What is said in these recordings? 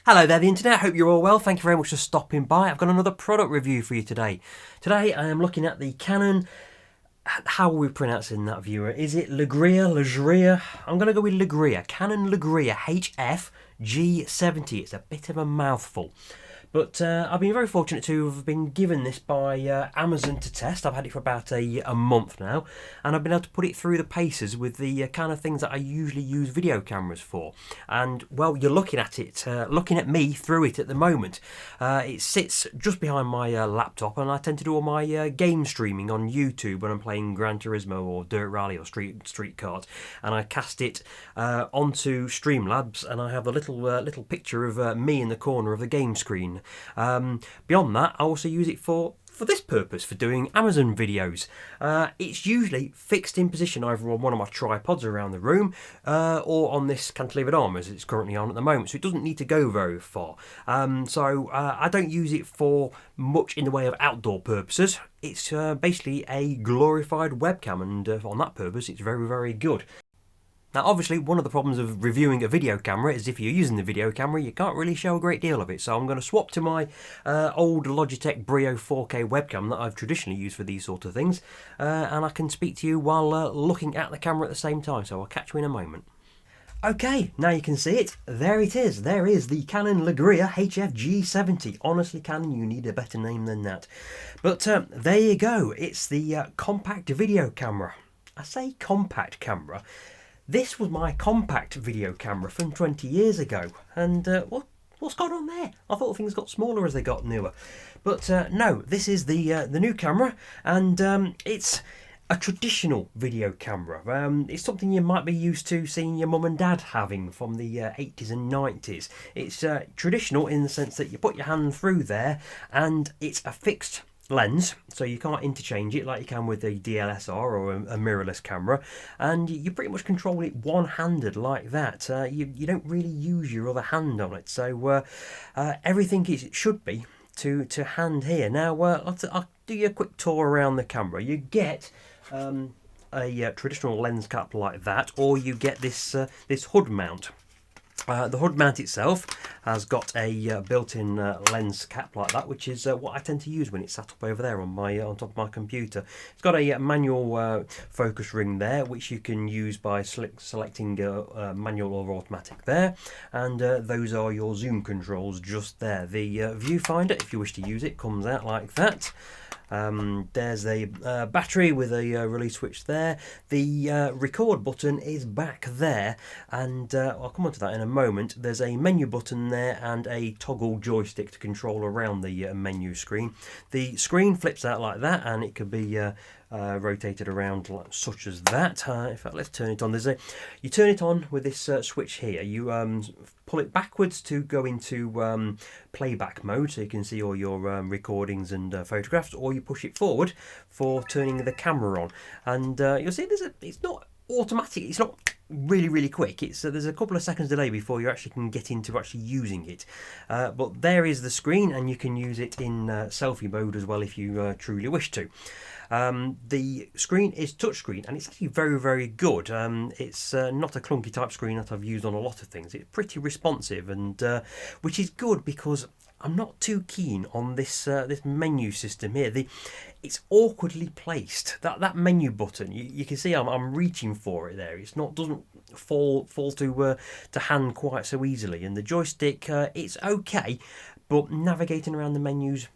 Hello there, the internet. Hope you're all well. Thank you very much for stopping by. I've got another product review for you today. Today I am looking at the Canon. How are we pronouncing that, viewer? Is it Legria? I'm going to go with Legria. Canon Legria HF G70. It's a bit of a mouthful. But I've been very fortunate to have been given this by Amazon to test. I've had it for about a month now, and I've been able to put it through the paces with the kind of things that I usually use video cameras for. And, well, you're looking at it, looking at me through it at the moment. It sits just behind my laptop, and I tend to do all my game streaming on YouTube when I'm playing Gran Turismo or Dirt Rally or Street Kart, and I cast it onto Streamlabs, and I have a little picture of me in the corner of the game screen. Beyond that, I also use it for this purpose, for doing Amazon videos. It's usually fixed in position either on one of my tripods around the room or on this cantilevered arm as it's currently on at the moment, so it doesn't need to go very far. I don't use it for much in the way of outdoor purposes. It's basically a glorified webcam, and on that purpose it's very, very good. Now, obviously, one of the problems of reviewing a video camera is if you're using the video camera, you can't really show a great deal of it. So I'm going to swap to my old Logitech Brio 4K webcam that I've traditionally used for these sort of things. And I can speak to you while looking at the camera at the same time. So I'll catch you in a moment. Okay, now you can see it. There it is. There is the Canon Legria HF G70. Honestly, Canon, you need a better name than that. But there you go. It's the compact video camera. I say compact camera. This was my compact video camera from 20 years ago, and what's gone on there? I thought things got smaller as they got newer, but no, this is the new camera, and it's a traditional video camera. It's something you might be used to seeing your mum and dad having from the 80s and 90s. It's traditional in the sense that you put your hand through there, and it's a fixed lens, so you can't interchange it like you can with a DSLR or a mirrorless camera, and you pretty much control it one-handed like that. You don't really use your other hand on it, so everything it should be to hand here. Now I'll do you a quick tour around the camera. You get a traditional lens cap like that, or you get this hood mount. The hood mount itself has got a built-in lens cap like that, which is what I tend to use when it's sat up over there on top of my computer. It's got a manual focus ring there, which you can use by selecting manual or automatic there, and those are your zoom controls just there. The viewfinder, if you wish to use it, comes out like that. There's a battery with a release switch there. The record button is back there, and I'll come on to that in a moment. There's a menu button there and a toggle joystick to control around the menu screen. The screen flips out like that, and it could be rotated around such as that. In fact, let's turn it on. You turn it on with this switch here. You pull it backwards to go into playback mode, so you can see all your recordings and photographs, or you push it forward for turning the camera on. And you'll see it's not automatic. It's not really quick. There's a couple of seconds delay before you actually can get into actually using it. But there is the screen, and you can use it in selfie mode as well if you truly wish to. The screen is touchscreen, and it's actually very, very good. It's not a clunky type screen that I've used on a lot of things. It's pretty responsive, and which is good because I'm not too keen on this menu system here. It's awkwardly placed. That menu button, you can see I'm reaching for it there. Doesn't fall to hand quite so easily. And the joystick, it's okay, but navigating around the menus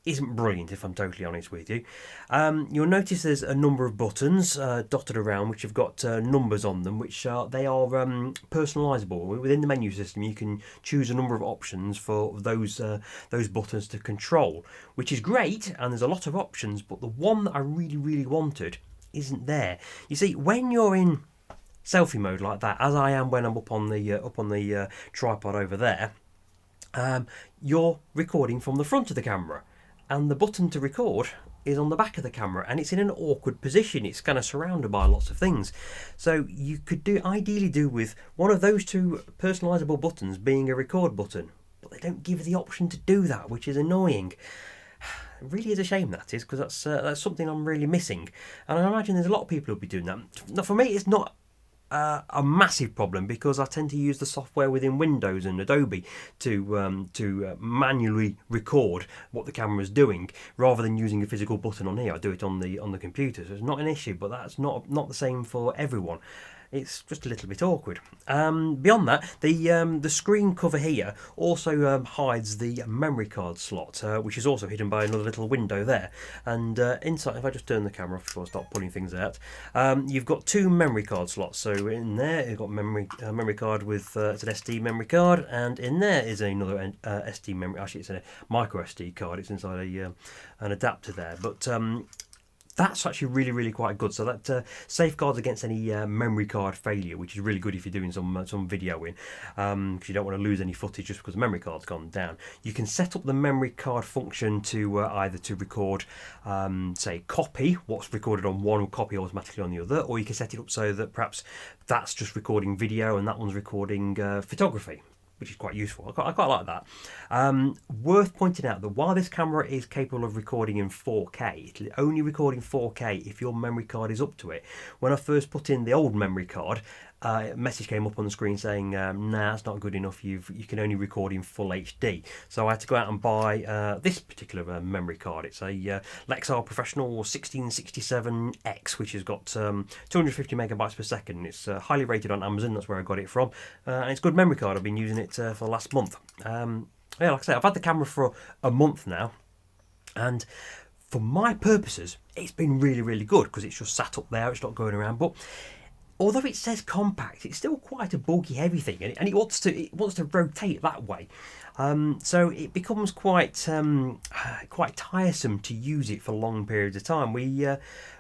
isn't brilliant, if I'm totally honest with you. You'll notice there's a number of buttons dotted around which have got numbers on them, which are personalisable. Within the menu system, you can choose a number of options for those buttons to control, which is great, and there's a lot of options, but the one that I really wanted isn't there. You see, when you're in selfie mode like that, as I am when I'm up on the tripod over there, you're recording from the front of the camera, and the button to record is on the back of the camera, and it's in an awkward position. It's kind of surrounded by lots of things. So you could ideally do with one of those two personalisable buttons being a record button, but they don't give the option to do that, which is annoying. It really is a shame, that is, because that's something I'm really missing, and I imagine there's a lot of people who'll be doing that. Now, for me, it's not a massive problem because I tend to use the software within Windows and Adobe to manually record what the camera's doing rather than using a physical button on here. I do it on the computer, so it's not an issue, but that's not the same for everyone. It's just a little bit awkward. Beyond that, the screen cover here also hides the memory card slot, which is also hidden by another little window there. And inside, if I just turn the camera off before I start pulling things out, you've got two memory card slots. So in there, you've got memory card with it's an SD memory card, and in there is another SD memory. Actually, it's a micro SD card. It's inside an adapter there, but that's actually really quite good. So that safeguards against any memory card failure, which is really good if you're doing some videoing, because you don't want to lose any footage just because the memory card's gone down. You can set up the memory card function to either to record, say, copy what's recorded on one, copy automatically on the other, or you can set it up so that perhaps that's just recording video and that one's recording photography, which is quite useful. I quite like that. Worth pointing out that while this camera is capable of recording in 4K, it's only recording 4K if your memory card is up to it. When I first put in the old memory card, a message came up on the screen saying, nah, it's not good enough, you can only record in full HD. So I had to go out and buy this particular memory card. It's a Lexar Professional 1667X, which has got 250 megabytes per second. It's highly rated on Amazon, that's where I got it from. And it's a good memory card. I've been using it for the last month. Yeah, like I say, I've had the camera for a month now, and for my purposes, it's been really good because it's just sat up there, it's not going around. But although it says compact, it's still quite a bulky, heavy thing, and it wants to rotate that way. So it becomes quite tiresome to use it for long periods of time. We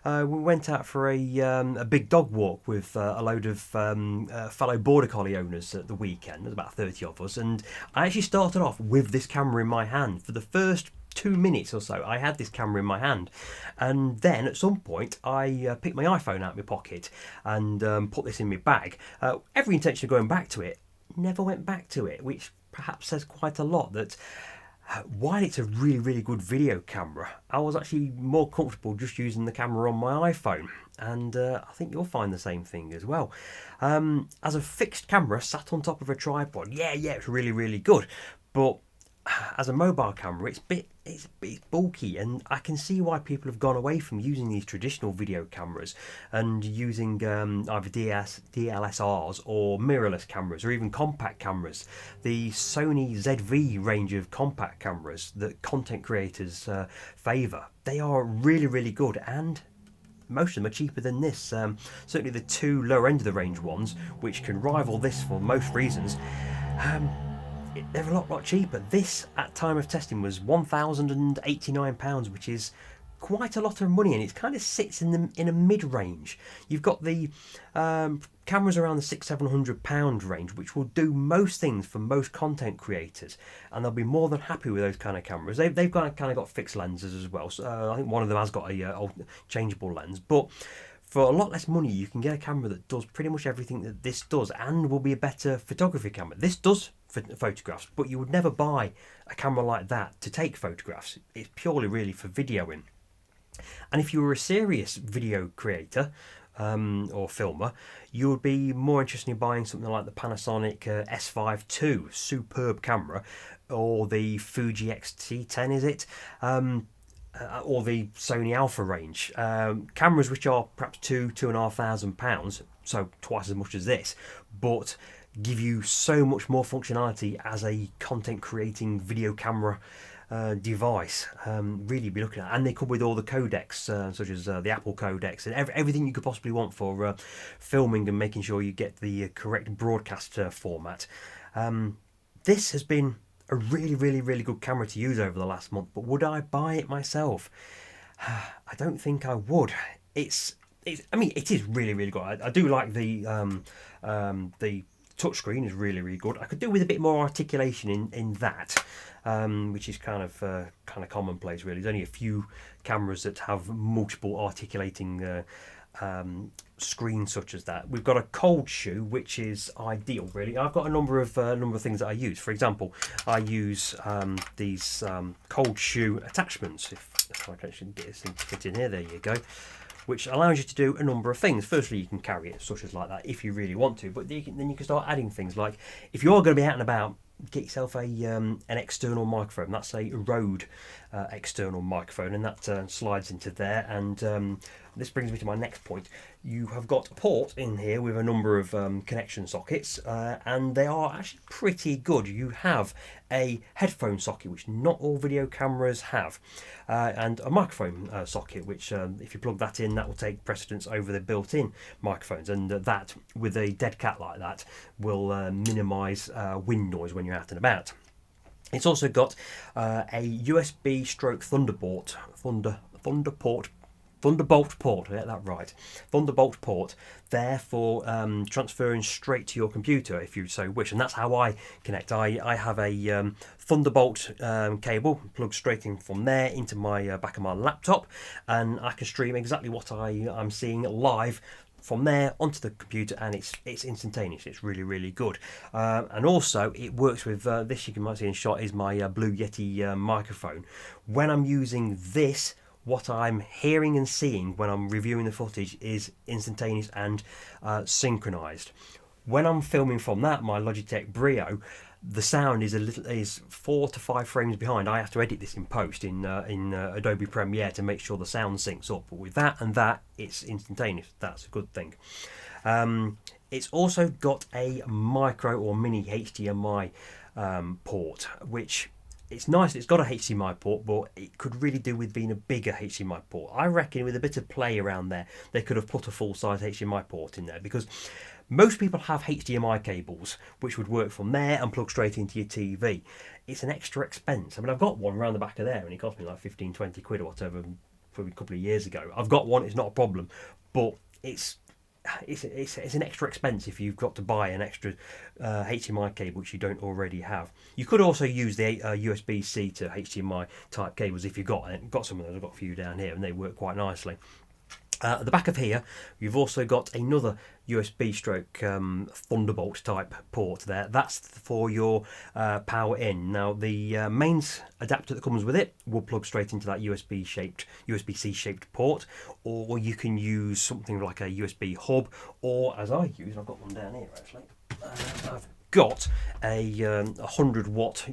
went out for a big dog walk with a load of fellow border collie owners at the weekend. There's about 30 of us, and I actually started off with this camera in my hand for the first 2 minutes or so. I had this camera in my hand, and then at some point I picked my iPhone out of my pocket and put this in my bag. Every intention of going back to it, never went back to it, which perhaps says quite a lot that while it's a really good video camera, I was actually more comfortable just using the camera on my iPhone, and I think you'll find the same thing as well. As a fixed camera sat on top of a tripod, yeah, it's really good, but as a mobile camera, it's bulky, and I can see why people have gone away from using these traditional video cameras and using either DSLRs or mirrorless cameras or even compact cameras. The Sony ZV range of compact cameras that content creators favour, they are really good, and most of them are cheaper than this. Certainly the two lower end of the range ones, which can rival this for most reasons, they're a lot cheaper. This, at time of testing, was £1,089, which is quite a lot of money, and it kind of sits in a mid-range. You've got the cameras around the £600-700 range, which will do most things for most content creators, and they'll be more than happy with those kind of cameras. They've kind of got fixed lenses as well, so I think one of them has got a changeable lens, but for a lot less money you can get a camera that does pretty much everything that this does and will be a better photography camera. This does photographs, but you would never buy a camera like that to take photographs. It's purely really for videoing. And if you were a serious video creator or filmer, you would be more interested in buying something like the Panasonic S5 II, superb camera, or the Fuji X-T10, is it? Or the Sony Alpha range. Cameras which are perhaps £2,500, so twice as much as this, but give you so much more functionality as a content creating video camera device. Really be looking at, and they come with all the codecs such as the Apple codecs and everything you could possibly want for filming and making sure you get the correct broadcast format. This has been a really good camera to use over the last month, but would I buy it myself? I don't think I would. I mean, it is really good. I do like the touchscreen is really good. I could do with a bit more articulation in that, which is kind of commonplace really. There's only a few cameras that have multiple articulating screens such as that. We've got a cold shoe, which is ideal really. I've got a number of things that I use. For example, I use these cold shoe attachments. If I can actually get this thing to fit in here, there you go. which allows you to do a number of things. Firstly, you can carry it such as like that if you really want to, but then you can start adding things like, if you're going to be out and about, get yourself an external microphone. That's a Rode external microphone, and that slides into there. And this brings me to my next point. You have got a port in here with a number of connection sockets, and they are actually pretty good. You have a headphone socket, which not all video cameras have, and a microphone socket, which if you plug that in, that will take precedence over the built-in microphones, and that with a dead cat like that will minimise wind noise when you're out and about. It's also got a USB stroke Thunderbolt port, get that right, Thunderbolt port there for transferring straight to your computer if you so wish, and that's how I connect. I have a Thunderbolt cable plugged straight in from there into my back of my laptop, and I can stream exactly what I'm seeing live from there onto the computer, and it's instantaneous. It's really good, and also it works with this. You might see in shot is my Blue Yeti microphone. When I'm using this, what I'm hearing and seeing when I'm reviewing the footage is instantaneous and synchronized. When I'm filming from that, my Logitech Brio, the sound is 4 to 5 frames behind. I have to edit this in post in Adobe Premiere to make sure the sound syncs up. But with that and that, it's instantaneous. That's a good thing. It's also got a micro or mini HDMI port, which it's nice. It's got a HDMI port, but it could really do with being a bigger HDMI port. I reckon with a bit of play around there, they could have put a full-size HDMI port in there, because most people have HDMI cables which would work from there and plug straight into your TV. It's an extra expense. I mean, I've got one around the back of there, and it cost me like 15-20 quid or whatever, probably a couple of years ago. I've got one. It's not a problem, but it's an extra expense if you've got to buy an extra HDMI cable which you don't already have. You could also use the USB-C to HDMI type cables if you've got some of those. I've got a few down here, and they work quite nicely. At the back of here, you've also got another USB stroke Thunderbolt type port there. That's for your power in. Now, the mains adapter that comes with it will plug straight into that USB-C shaped port, or you can use something like a USB hub, or as I use, I've got one down here actually. I've got a 100 watt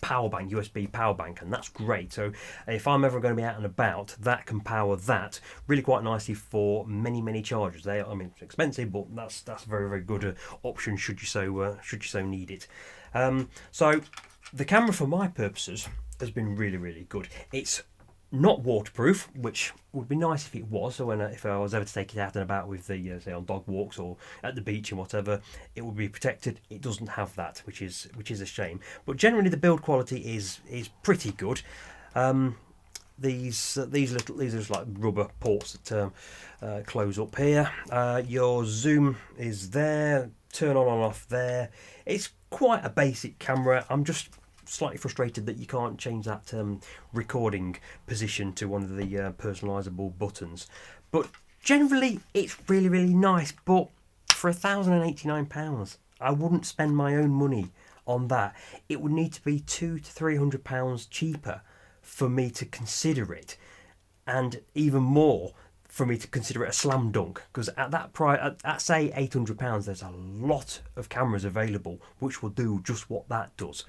power bank, USB power bank, and that's great. So if I'm ever going to be out and about, that can power that really quite nicely for many chargers. I mean, it's expensive, but that's a very good option should you so need it. So the camera for my purposes has been really good. It's not waterproof, which would be nice if it was. So if I was ever to take it out and about with the say on dog walks or at the beach and whatever, it would be protected. It doesn't have that, which is a shame. But generally, the build quality is pretty good. These are just like rubber ports that close up here. Your zoom is there. Turn on and off there. It's quite a basic camera. I'm just slightly frustrated that you can't change that recording position to one of the personalisable buttons, but generally it's really nice. But for £1,089, I wouldn't spend my own money on that. It would need to be £200 to £300 cheaper for me to consider it, and even more for me to consider it a slam dunk, because at that price, at say £800, there's a lot of cameras available which will do just what that does.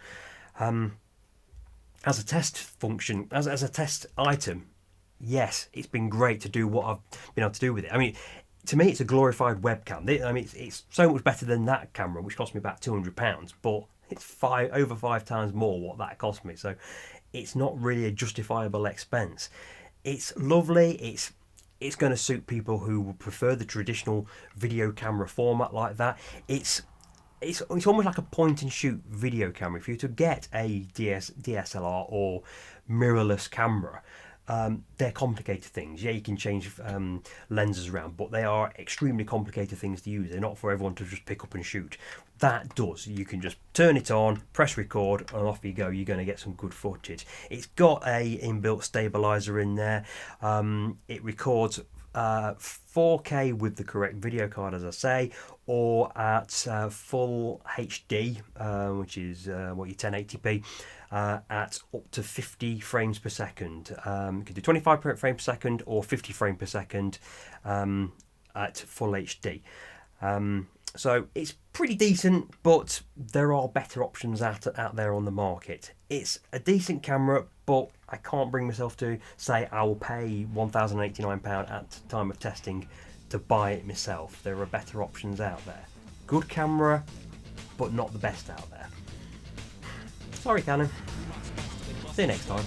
As a test function, as a test item, yes, it's been great to do what I've been able to do with it. I mean, to me, it's a glorified webcam. I mean, it's so much better than that camera, which cost me about £200, but it's over 5 times more what that cost me. So it's not really a justifiable expense. It's lovely. It's going to suit people who would prefer the traditional video camera format like that. It's almost like a point and shoot video camera. If you were to get a DSLR or mirrorless camera, they're complicated things. Yeah, you can change lenses around, but they are extremely complicated things to use. They're not for everyone to just pick up and shoot. That does. You can just turn it on, press record, and off you go. You're going to get some good footage. It's got a inbuilt stabilizer in there. It records 4K with the correct video card, as I say, or at full HD, which is what your 1080p, at up to 50 frames per second. You can do 25 frames per second or 50 frames per second at full HD. So it's pretty decent, but there are better options out there on the market. It's a decent camera, but I can't bring myself to say I will pay £1,089 at time of testing to buy it myself. There are better options out there. Good camera, but not the best out there. Sorry, Canon. See you next time.